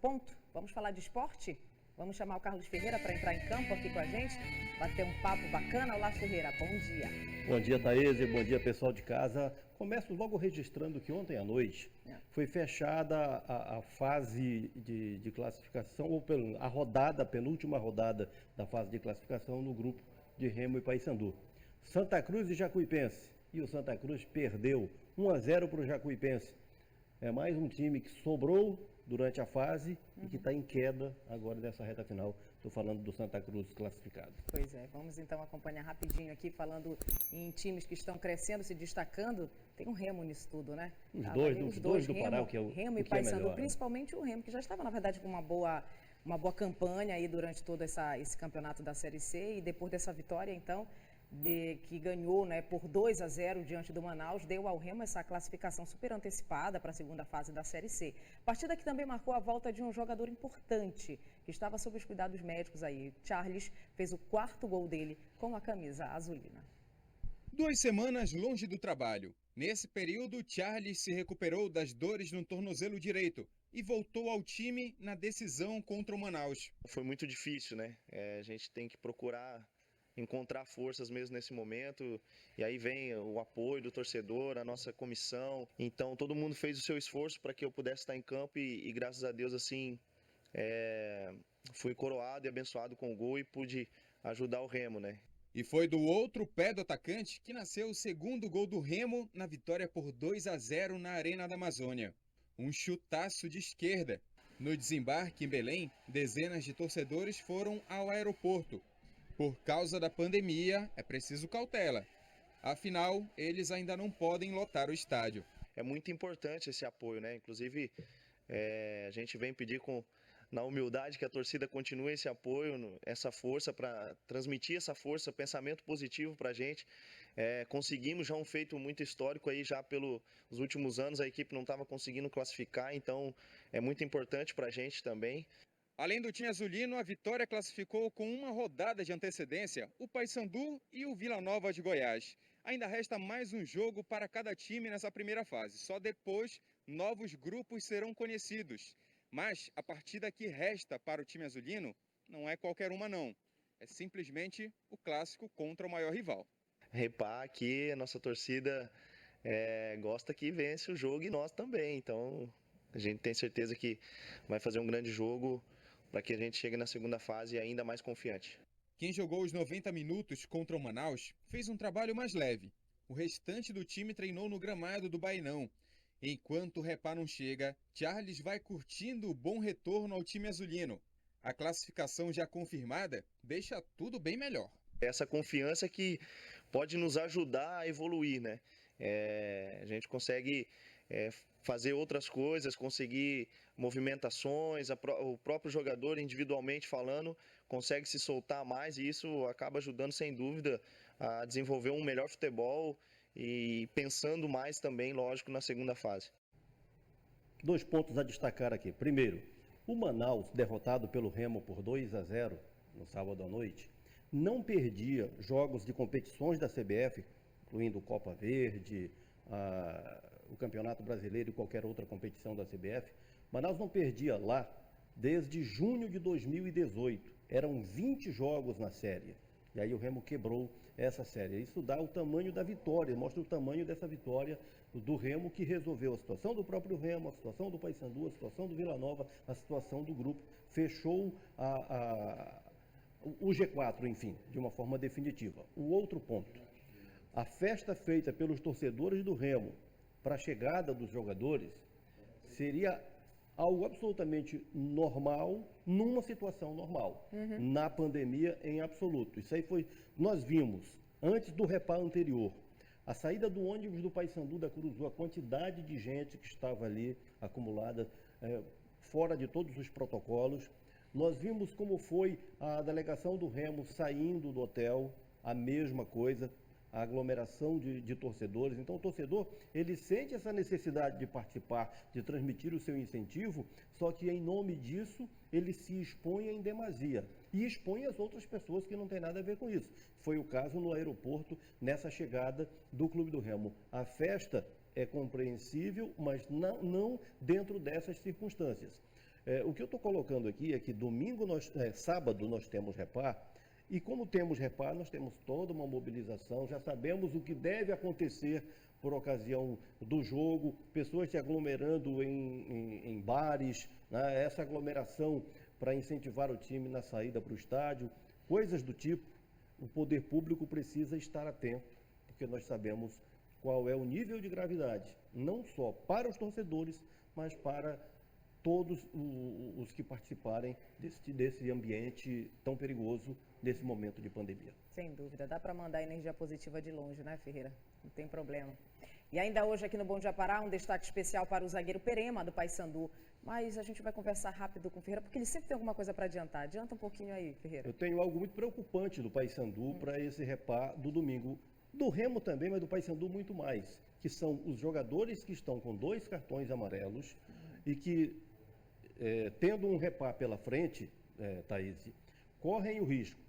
ponto? Vamos falar de esporte? Vamos chamar o Carlos Ferreira para entrar em campo aqui com a gente, bater um papo bacana. Olá, Ferreira, bom dia. Bom dia, Thaís, bom dia, pessoal de casa. Começo logo registrando que ontem à noite foi fechada a fase de classificação, ou a penúltima rodada da fase de classificação no grupo de Remo e Paysandu. Santa Cruz e Jacuipense. E o Santa Cruz perdeu 1-0 para o Jacuipense. É mais um time que sobrou durante a fase e que está em queda agora nessa reta final. Estou falando do Santa Cruz classificado. Pois é, vamos então acompanhar rapidinho aqui, falando em times que estão crescendo, se destacando. Tem um Remo nisso tudo, né? Os dois do Pará, o que é o Remo e Paysandu, principalmente o Remo, que já estava, na verdade, com uma boa campanha aí durante todo esse campeonato da Série C, e depois dessa vitória, então, que ganhou, né, por 2-0 diante do Manaus, deu ao Remo essa classificação super antecipada para a segunda fase da Série C. Partida que também marcou a volta de um jogador importante, que estava sob os cuidados médicos aí. Charles fez o 4º gol dele com a camisa azulina. 2 semanas longe do trabalho. Nesse período, Charles se recuperou das dores no tornozelo direito e voltou ao time na decisão contra o Manaus. Foi muito difícil, né? A gente tem que procurar encontrar forças mesmo nesse momento, e aí vem o apoio do torcedor, a nossa comissão. Então todo mundo fez o seu esforço para que eu pudesse estar em campo e graças a Deus assim fui coroado e abençoado com o gol e pude ajudar o Remo, né? E foi do outro pé do atacante que nasceu o 2º gol do Remo na vitória por 2-0 na Arena da Amazônia. Um chutaço de esquerda. No desembarque em Belém, dezenas de torcedores foram ao aeroporto. Por causa da pandemia, é preciso cautela. Afinal, eles ainda não podem lotar o estádio. É muito importante esse apoio, né? Inclusive, a gente vem pedir na humildade que a torcida continue esse apoio, essa força, para transmitir essa força, pensamento positivo para a gente. Conseguimos já um feito muito histórico aí, já pelos últimos anos a equipe não estava conseguindo classificar, então é muito importante para a gente também. Além do time azulino, a Vitória classificou com uma rodada de antecedência o Paysandu e o Vila Nova de Goiás. Ainda resta mais um jogo para cada time nessa primeira fase. Só depois, novos grupos serão conhecidos. Mas a partida que resta para o time azulino não é qualquer uma não. É simplesmente o clássico contra o maior rival. Repar que a nossa torcida gosta que vence o jogo e nós também. Então a gente tem certeza que vai fazer um grande jogo para que a gente chegue na segunda fase ainda mais confiante. Quem jogou os 90 minutos contra o Manaus fez um trabalho mais leve. O restante do time treinou no gramado do Bainão. Enquanto o Repá não chega, Charles vai curtindo o bom retorno ao time azulino. A classificação já confirmada deixa tudo bem melhor. Essa confiança que pode nos ajudar a evoluir, né? A gente consegue fazer outras coisas, conseguir movimentações, o próprio jogador individualmente falando consegue se soltar mais e isso acaba ajudando sem dúvida a desenvolver um melhor futebol e pensando mais também, lógico, na segunda fase. 2 pontos a destacar aqui. Primeiro, o Manaus, derrotado pelo Remo por 2-0 no sábado à noite, não perdia jogos de competições da CBF, incluindo Copa Verde, o Campeonato Brasileiro e qualquer outra competição da CBF. Manaus não perdia lá desde junho de 2018. Eram 20 jogos na série. E aí o Remo quebrou essa série. Isso dá o tamanho da vitória, mostra o tamanho dessa vitória do Remo, que resolveu a situação do próprio Remo, a situação do Paysandu, a situação do Vila Nova, a situação do grupo. Fechou o G4, enfim, de uma forma definitiva. O outro ponto, a festa feita pelos torcedores do Remo para a chegada dos jogadores seria algo absolutamente normal, numa situação normal, na pandemia em absoluto. Isso aí nós vimos, antes do Repá anterior, a saída do ônibus do Paysandu da Curuzu, a quantidade de gente que estava ali acumulada, fora de todos os protocolos. Nós vimos como foi a delegação do Remo saindo do hotel, a mesma coisa, a aglomeração de torcedores. Então o torcedor, ele sente essa necessidade de participar, de transmitir o seu incentivo, só que em nome disso ele se expõe em demasia e expõe as outras pessoas que não tem nada a ver com isso. Foi o caso no aeroporto, nessa chegada do Clube do Remo. A festa é compreensível, mas não dentro dessas circunstâncias. O que eu estou colocando aqui é que sábado nós temos Repar, e como temos Repar, nós temos toda uma mobilização, já sabemos o que deve acontecer por ocasião do jogo, pessoas se aglomerando em bares, né? Essa aglomeração para incentivar o time na saída para o estádio, coisas do tipo. O poder público precisa estar atento, porque nós sabemos qual é o nível de gravidade, não só para os torcedores, mas para todos os que participarem desse ambiente tão perigoso nesse momento de pandemia. Sem dúvida, dá para mandar energia positiva de longe, né, Ferreira? Não tem problema. E ainda hoje aqui no Bom Dia Pará, um destaque especial para o zagueiro Perema, do Paysandu. Mas a gente vai conversar rápido com o Ferreira, porque ele sempre tem alguma coisa para adiantar. Adianta um pouquinho aí, Ferreira. Eu tenho algo muito preocupante do Paysandu para esse Repar do domingo. Do Remo também, mas do Paysandu muito mais. Que são os jogadores que estão com 2 cartões amarelos e que, tendo um Repar pela frente, Thaís, correm o risco,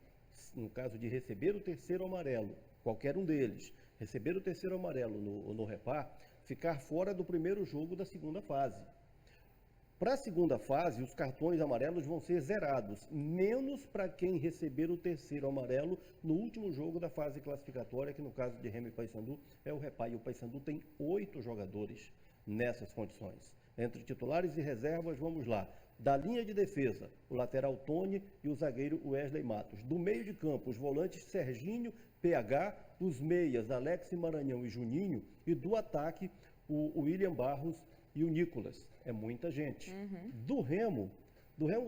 no caso de receber o 3º amarelo, qualquer um deles, receber o 3º amarelo no Repar, ficar fora do primeiro jogo da segunda fase. Para a segunda fase, os cartões amarelos vão ser zerados, menos para quem receber o 3º amarelo no último jogo da fase classificatória, que no caso de Remo e Paysandu é o Repar. E o Paysandu tem 8 jogadores nessas condições. Entre titulares e reservas, vamos lá. Da linha de defesa, o lateral Tony e o zagueiro Wesley Matos. Do meio de campo, os volantes Serginho, PH, os meias Alex Maranhão e Juninho. E do ataque, o William Barros e o Nicolas. É muita gente. Do Remo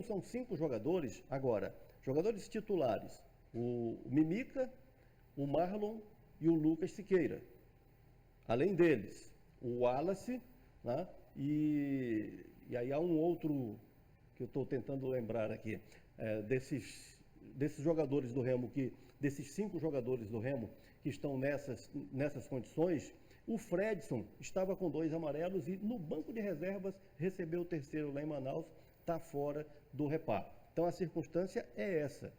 são 5 jogadores. Agora, jogadores titulares, o Mimica, o Marlon e o Lucas Siqueira. Além deles, o Wallace, né? E aí há um outro que eu estou tentando lembrar aqui, desses jogadores do Remo, desses 5 jogadores do Remo que estão nessas condições. O Fredson estava com 2 amarelos e no banco de reservas recebeu o 3º lá em Manaus, está fora do Repar. Então a circunstância é essa.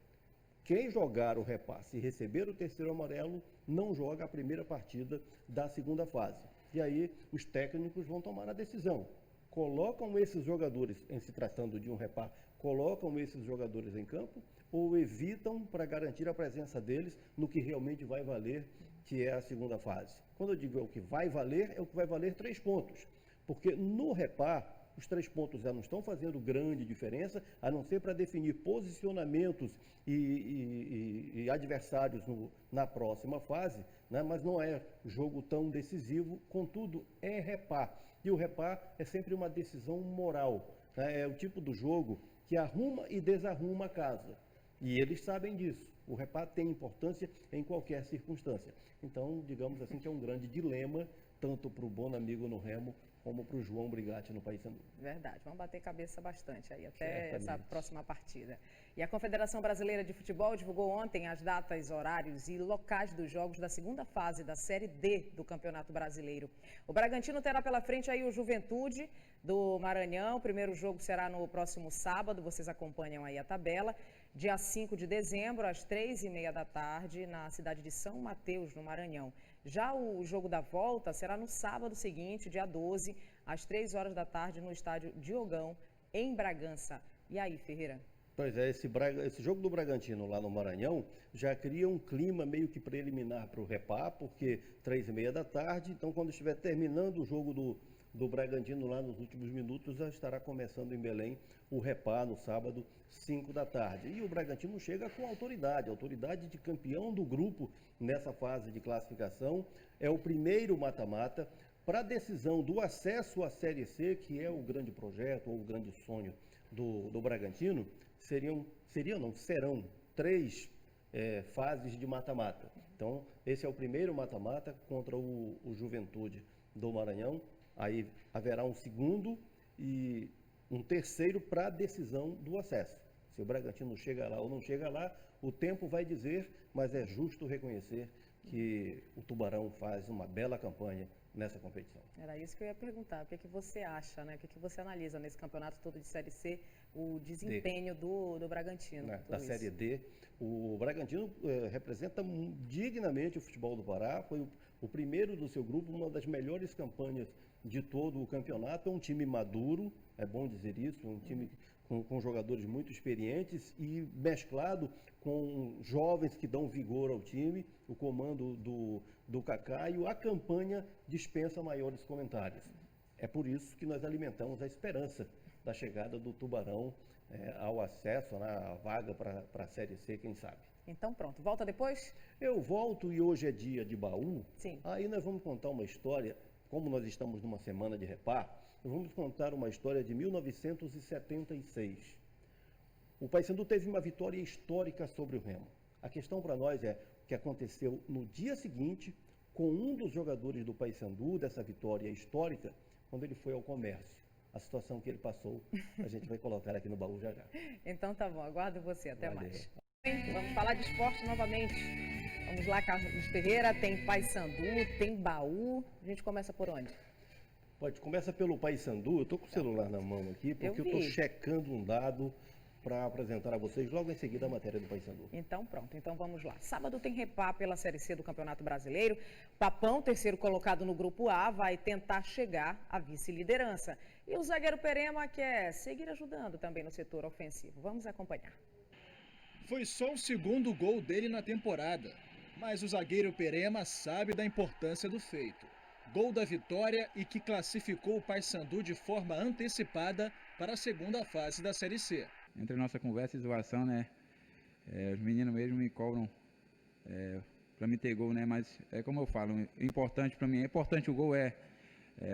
Quem jogar o Repar, se receber o 3º amarelo, não joga a primeira partida da segunda fase. E aí os técnicos vão tomar a decisão. Colocam esses jogadores, em se tratando de um Repar, colocam esses jogadores em campo ou evitam para garantir a presença deles no que realmente vai valer, que é a segunda fase. Quando eu digo é o que vai valer 3 pontos. Porque no Repar, os 3 pontos já não estão fazendo grande diferença, a não ser para definir posicionamentos e adversários na próxima fase, né? Mas não é jogo tão decisivo, contudo, é Repar. E o Repar é sempre uma decisão moral, né? É o tipo do jogo que arruma e desarruma a casa. E eles sabem disso. O Repar tem importância em qualquer circunstância. Então, digamos assim, que é um grande dilema, tanto para o Bonamigo no Remo, como para o João Brigatti no Paysandu. Verdade, vamos bater cabeça bastante aí, até essa próxima partida. E a Confederação Brasileira de Futebol divulgou ontem as datas, horários e locais dos jogos da segunda fase da Série D do Campeonato Brasileiro. O Bragantino terá pela frente aí o Juventude do Maranhão. O primeiro jogo será no próximo sábado, vocês acompanham aí a tabela. Dia 5 de dezembro, às 3h30 da tarde, na cidade de São Mateus, no Maranhão. Já o jogo da volta será no sábado seguinte, dia 12, às 3 horas da tarde, no estádio Diogão, em Bragança. E aí, Ferreira? Pois é, esse jogo do Bragantino lá no Maranhão já cria um clima meio que preliminar para o Repar, porque 3h30 da tarde, então quando estiver terminando o jogo do Bragantino lá nos últimos minutos, já estará começando em Belém o Repar no sábado, 5 da tarde. E o Bragantino chega com autoridade de campeão do grupo nessa fase de classificação. É o primeiro mata-mata para a decisão do acesso à Série C, que é o grande projeto ou o grande sonho do Bragantino. Serão 3 fases de mata-mata. Então, esse é o primeiro mata-mata contra o Juventude do Maranhão. Aí haverá um segundo e um terceiro para a decisão do acesso. Se o Bragantino chega lá ou não chega lá, o tempo vai dizer, mas é justo reconhecer que o Tubarão faz uma bela campanha nessa competição. Era isso que eu ia perguntar. O que você acha, né? O que você analisa nesse campeonato todo de Série C, o desempenho do Bragantino? Da Série D, o Bragantino representa dignamente o futebol do Pará, foi o primeiro do seu grupo, uma das melhores campanhas de todo o campeonato. É um time maduro, é bom dizer isso, um time com jogadores muito experientes e mesclado com jovens que dão vigor ao time, o comando do Cacaio. A campanha dispensa maiores comentários. É por isso que nós alimentamos a esperança da chegada do Tubarão ao acesso, à vaga para a Série C, quem sabe. Então pronto, volta depois? Eu volto e hoje é dia de baú. Sim. Aí nós vamos contar uma história, como nós estamos numa semana de repar, nós vamos contar uma história de 1976. O Paysandu teve uma vitória histórica sobre o Remo. A questão para nós é o que aconteceu no dia seguinte com um dos jogadores do Paysandu, dessa vitória histórica, quando ele foi ao comércio. A situação que ele passou, a gente vai colocar aqui no baú já já. Então tá bom, aguardo você. Até Valeu. mais. Vamos falar de esporte novamente. Vamos lá, Carlos Ferreira, tem Paysandu, tem baú. A gente começa por onde? Pode, começa pelo Paysandu. Eu estou com o celular na mão aqui, porque eu estou checando um dado para apresentar a vocês logo em seguida a matéria do Paysandu. Então pronto, então vamos lá. Sábado tem repá pela Série C do Campeonato Brasileiro. Papão, terceiro colocado no Grupo A, vai tentar chegar à vice-liderança. E o zagueiro Perema quer seguir ajudando também no setor ofensivo. Vamos acompanhar. Foi só o segundo gol dele na temporada, mas o zagueiro Perema sabe da importância do feito. Gol da vitória e que classificou o Paysandu de forma antecipada para a segunda fase da Série C. Entre nossa conversa e zoação, né? Os meninos mesmo me cobram para me ter gol, né? Mas é como eu falo, importante para mim, é importante o gol,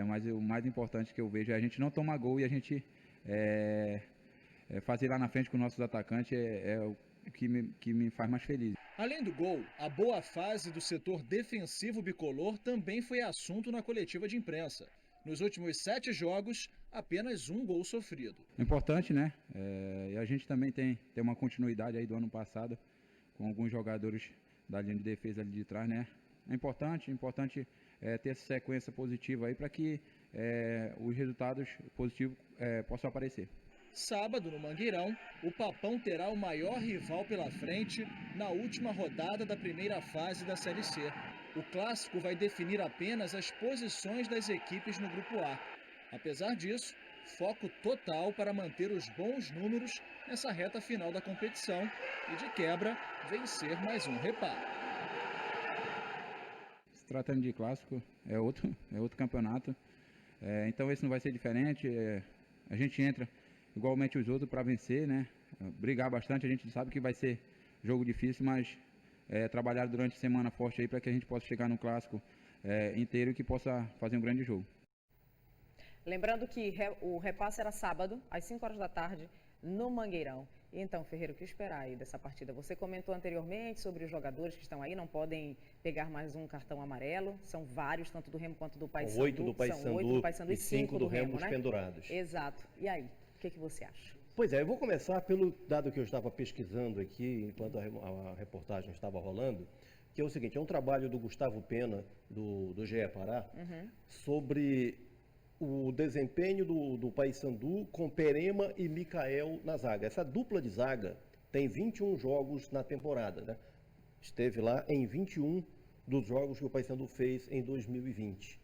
mas o mais importante que eu vejo é a gente não tomar gol e a gente fazer lá na frente com os nossos atacantes o que me faz mais feliz. Além do gol, a boa fase do setor defensivo bicolor também foi assunto na coletiva de imprensa. Nos últimos 7 jogos, apenas um gol sofrido. É importante, né? E a gente também tem uma continuidade aí do ano passado, com alguns jogadores da linha de defesa ali de trás, né? É importante ter essa sequência positiva aí para que os resultados positivos possam aparecer. Sábado, no Mangueirão, o Papão terá o maior rival pela frente na última rodada da primeira fase da Série C. O clássico vai definir apenas as posições das equipes no Grupo A. Apesar disso, foco total para manter os bons números nessa reta final da competição e, de quebra, vencer mais um repá. Se tratando de clássico, é outro campeonato, então esse não vai ser diferente. A gente entra igualmente os outros para vencer, né? Brigar bastante, a gente sabe que vai ser jogo difícil, mas trabalhar durante a semana forte aí para que a gente possa chegar no clássico inteiro e que possa fazer um grande jogo. Lembrando que o repasse era sábado, às 5 horas da tarde, no Mangueirão. Então, Ferreira, o que esperar aí dessa partida? Você comentou anteriormente sobre os jogadores que estão aí, não podem pegar mais um cartão amarelo. São vários, tanto do Remo quanto do Paysandu. 8 do Paysandu e 5 do Remo, né? Pendurados. Exato. E aí, o que você acha? Pois é, eu vou começar pelo dado que eu estava pesquisando aqui, enquanto a reportagem estava rolando, que é o seguinte, é um trabalho do Gustavo Pena, do GE Pará, sobre o desempenho do Paysandu com Perema e Micael na zaga. Essa dupla de zaga tem 21 jogos na temporada, né? Esteve lá em 21 dos jogos que o Paysandu fez em 2020.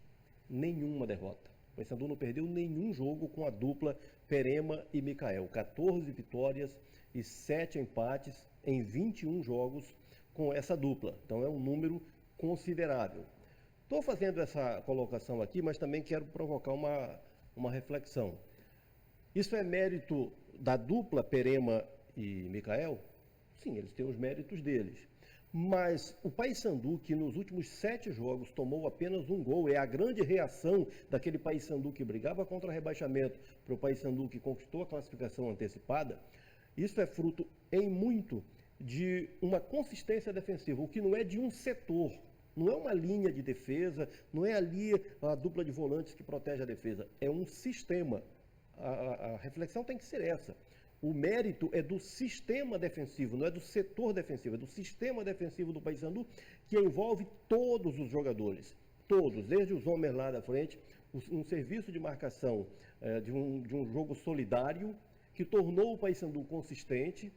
Nenhuma derrota. O Paysandu não perdeu nenhum jogo com a dupla Perema e Micael. 14 vitórias e 7 empates em 21 jogos com essa dupla. Então é um número considerável. Estou fazendo essa colocação aqui, mas também quero provocar uma reflexão. Isso é mérito da dupla Perema e Micael? Sim, eles têm os méritos deles. Mas o Paysandu, que nos últimos 7 jogos tomou apenas um gol, é a grande reação daquele Paysandu que brigava contra o rebaixamento para o Paysandu que conquistou a classificação antecipada. Isso é fruto, em muito, de uma consistência defensiva, o que não é de um setor. Não é uma linha de defesa, não é ali a dupla de volantes que protege a defesa. É um sistema. A reflexão tem que ser essa. O mérito é do sistema defensivo, não é do setor defensivo, é do sistema defensivo do Paysandu, que envolve todos os jogadores. Todos, desde os homens lá da frente, um serviço de marcação de um jogo solidário que tornou o Paysandu consistente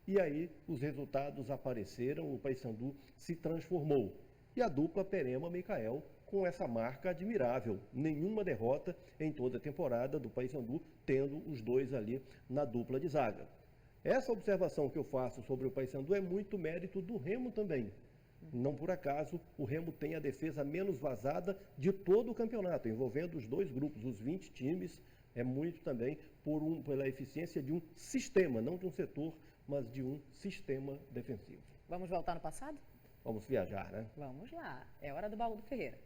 e aí os resultados apareceram, o Paysandu se transformou. E a dupla Perema-Micael com essa marca admirável. Nenhuma derrota em toda a temporada do Paysandu, tendo os dois ali na dupla de zaga. Essa observação que eu faço sobre o Paysandu é muito mérito do Remo também. Não por acaso, o Remo tem a defesa menos vazada de todo o campeonato, envolvendo os dois grupos, os 20 times, é muito também pela eficiência de um sistema, não de um setor, mas de um sistema defensivo. Vamos voltar no passado? Vamos viajar, né? Vamos lá. É hora do Baú do Ferreira.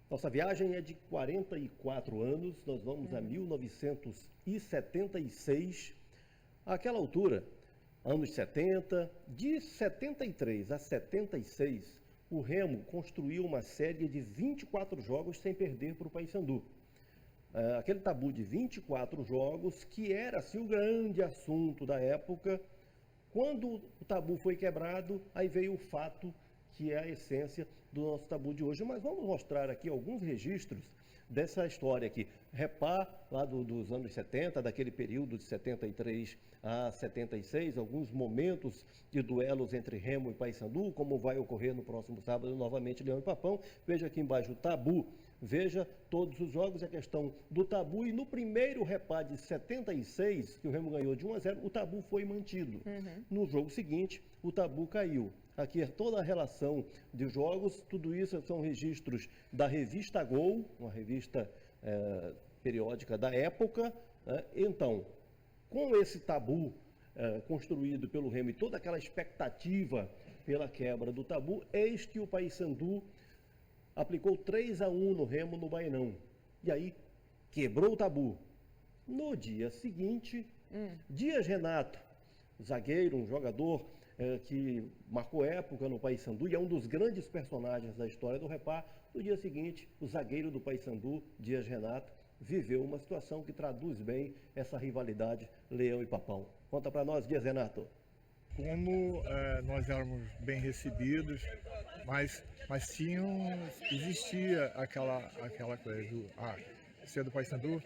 Nossa viagem é de 44 anos, nós vamos a 1976. Àquela altura, anos 70, de 73 a 76, o Remo construiu uma série de 24 jogos sem perder para o Paysandu. Aquele tabu de 24 jogos, que era assim o grande assunto da época. Quando o tabu foi quebrado, aí veio o fato que é a essência do nosso tabu de hoje. Mas vamos mostrar aqui alguns registros dessa história aqui. Repá, lá dos anos 70, daquele período de 73 a 76, alguns momentos de duelos entre Remo e Paysandu, como vai ocorrer no próximo sábado, novamente Leão e Papão. Veja aqui embaixo o tabu. Veja todos os jogos, a questão do tabu. E no primeiro Repá de 76, que o Remo ganhou de 1-0, o tabu foi mantido. No jogo seguinte, o tabu caiu. Aqui é toda a relação de jogos, tudo isso são registros da revista Gol, uma revista periódica da época. Então, com esse tabu construído pelo Remo e toda aquela expectativa pela quebra do tabu, eis que o Paysandu aplicou 3-1 no Remo no Baenão. E aí, quebrou o tabu. No dia seguinte, Dias Renato, zagueiro, um jogador que marcou época no Paysandu e é um dos grandes personagens da história do Repá. No dia seguinte, o zagueiro do Paysandu, Dias Renato, viveu uma situação que traduz bem essa rivalidade Leão e Papão. Conta para nós, Dias Renato. Como nós éramos bem recebidos, mas existia aquela coisa do, você é do Paysandu?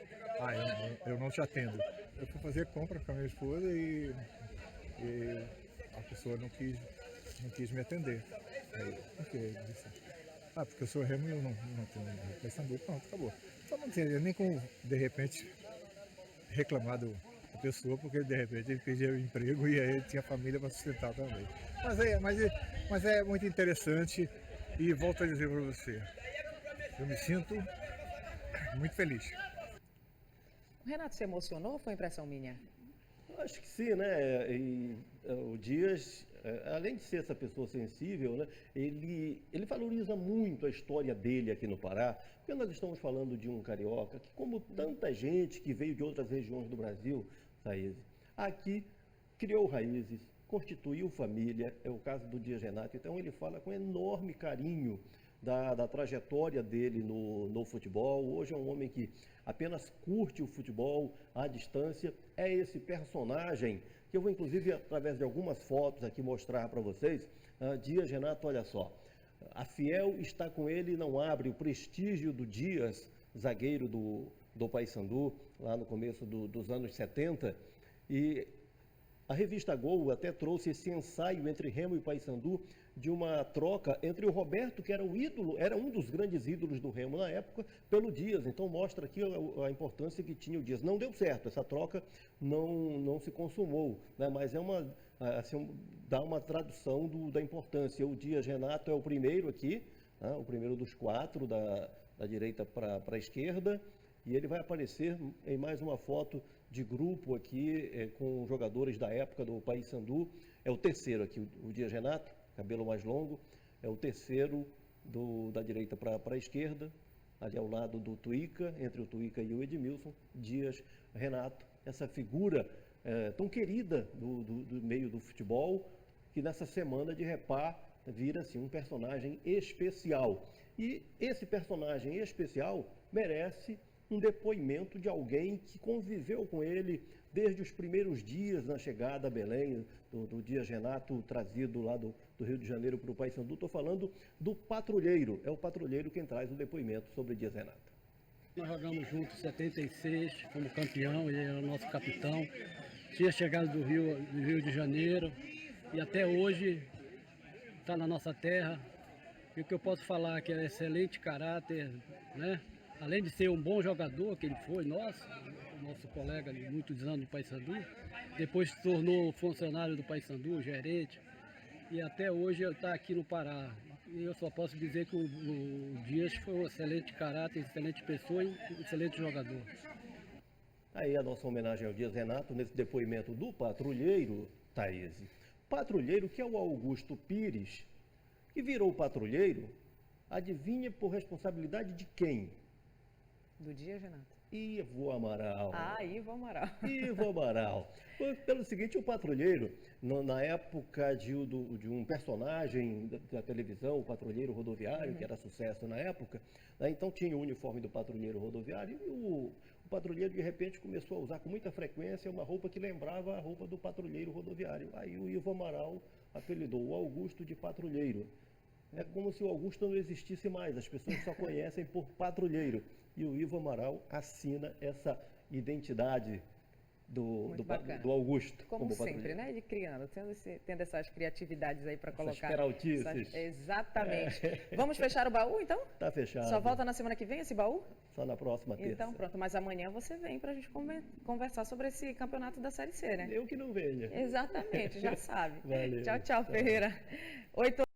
Eu não te atendo. Eu fui fazer compra com a minha esposa e a pessoa não quis me atender. Aí, por quê? Eu disse, porque eu sou Remo e eu não tenho Paysandu. Pronto, acabou. Então não tinha nem como, de repente, reclamar da pessoa, porque de repente ele perdia o emprego e aí ele tinha família para sustentar também. Mas é muito interessante e volto a dizer para você, eu me sinto muito feliz. O Renato se emocionou ou foi impressão minha? Acho que sim, né? E o Dias, além de ser essa pessoa sensível, né? Ele valoriza muito a história dele aqui no Pará, porque nós estamos falando de um carioca que, como tanta gente que veio de outras regiões do Brasil, Thaís, aqui criou raízes, constituiu família, é o caso do Dias Renato. Então ele fala com enorme carinho da trajetória dele no futebol. Hoje é um homem que apenas curte o futebol à distância. É esse personagem que eu vou, inclusive, através de algumas fotos aqui mostrar para vocês. Dias Renato, olha só, a Fiel está com ele, não abre. O prestígio do Dias, zagueiro do Paysandu, lá no começo dos anos 70, e a revista Gol até trouxe esse ensaio entre Remo e Paysandu de uma troca entre o Roberto, que era um ídolo, era um dos grandes ídolos do Remo na época, pelo Dias. Então mostra aqui a importância que tinha o Dias. Não deu certo, essa troca não se consumou, né? Mas dá uma tradução da importância. O Dias Renato é o primeiro aqui, né? O primeiro dos quatro, da direita para a esquerda, e ele vai aparecer em mais uma foto de grupo aqui, com jogadores da época do Paysandu. É o terceiro aqui, o Dias Renato, cabelo mais longo, é o terceiro da direita para a esquerda, ali ao lado do Tuica, entre o Tuica e o Edmilson, Dias Renato, essa figura tão querida do meio do futebol, que nessa semana de Repá vira assim, um personagem especial. E esse personagem especial merece um depoimento de alguém que conviveu com ele desde os primeiros dias na chegada a Belém, do Dias Renato trazido lá do Rio de Janeiro para o Paysandu. Estou falando do patrulheiro, é o patrulheiro quem traz o depoimento sobre Dias Renato. Nós jogamos juntos em 76, fomos campeão, ele era o nosso capitão. Tinha chegado do Rio de Janeiro e até hoje está na nossa terra. E o que eu posso falar é que é excelente caráter, né? Além de ser um bom jogador, que ele foi nosso colega de muitos anos de Paysandu, depois se tornou funcionário do Paysandu, gerente, e até hoje ele está aqui no Pará. E eu só posso dizer que o Dias foi um excelente caráter, excelente pessoa e um excelente jogador. Aí a nossa homenagem ao Dias Renato, nesse depoimento do patrulheiro, Thaís. Patrulheiro que é o Augusto Pires, que virou patrulheiro, adivinha por responsabilidade de quem? Do Dias, Renato. Ivo Amaral. Ivo Amaral. Ivo Amaral. Pelo seguinte, o patrulheiro, na época de um personagem da televisão, o patrulheiro rodoviário, que era sucesso na época, né, então tinha o uniforme do patrulheiro rodoviário e o patrulheiro, de repente, começou a usar com muita frequência uma roupa que lembrava a roupa do patrulheiro rodoviário. Aí o Ivo Amaral apelidou o Augusto de patrulheiro. É como se o Augusto não existisse mais, as pessoas só conhecem por patrulheiro. E o Ivo Amaral assina essa identidade do Augusto. Como sempre, né? Ele criando, tendo essas criatividades aí para colocar. Peraltices. Exatamente. Vamos fechar o baú, então? Tá fechado. Só volta na semana que vem esse baú? Só na próxima terça. Então pronto, mas amanhã você vem para a gente conversar sobre esse campeonato da Série C, né? Eu que não venha. Exatamente, já sabe. Valeu. Tchau, Ferreira.